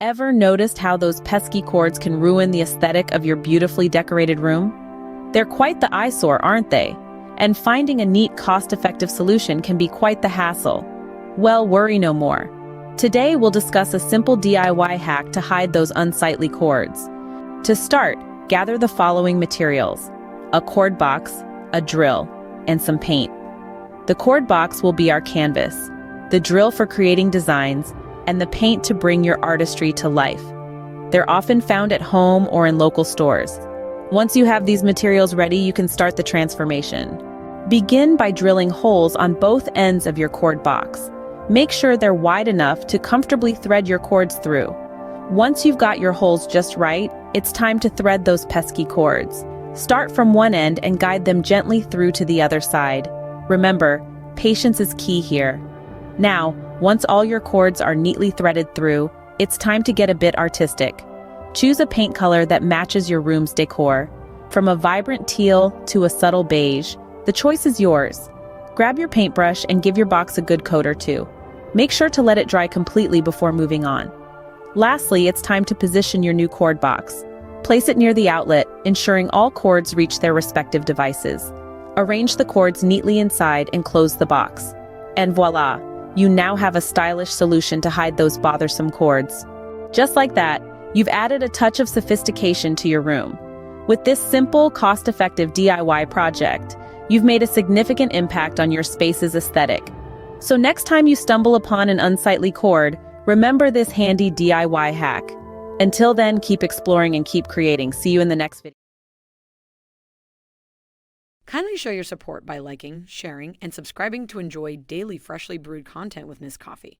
Ever noticed how those pesky cords can ruin the aesthetic of your beautifully decorated room? They're quite the eyesore, aren't they? And finding a neat, cost-effective solution can be quite the hassle. Well, worry no more. Today we'll discuss a simple DIY hack to hide those unsightly cords. To start, gather the following materials: a cord box, a drill, and some paint. The cord box will be our canvas, the drill for creating designs, and the paint to bring your artistry to life. They're often found at home or in local stores. Once you have these materials ready, you can start the transformation. Begin by drilling holes on both ends of your cord box. Make sure they're wide enough to comfortably thread your cords through. Once you've got your holes just right, it's time to thread those pesky cords. Start from one end and guide them gently through to the other side. Remember, patience is key here. Now, once all your cords are neatly threaded through, it's time to get a bit artistic. Choose a paint color that matches your room's decor. From a vibrant teal to a subtle beige, the choice is yours. Grab your paintbrush and give your box a good coat or two. Make sure to let it dry completely before moving on. Lastly, it's time to position your new cord box. Place it near the outlet, ensuring all cords reach their respective devices. Arrange the cords neatly inside and close the box. And voila! You now have a stylish solution to hide those bothersome cords. Just like that, you've added a touch of sophistication to your room. With this simple, cost-effective DIY project, you've made a significant impact on your space's aesthetic. So next time you stumble upon an unsightly cord, remember this handy DIY hack. Until then, keep exploring and keep creating. See you in the next video. Kindly show your support by liking, sharing, and subscribing to enjoy daily freshly brewed content with Ms. Coffee.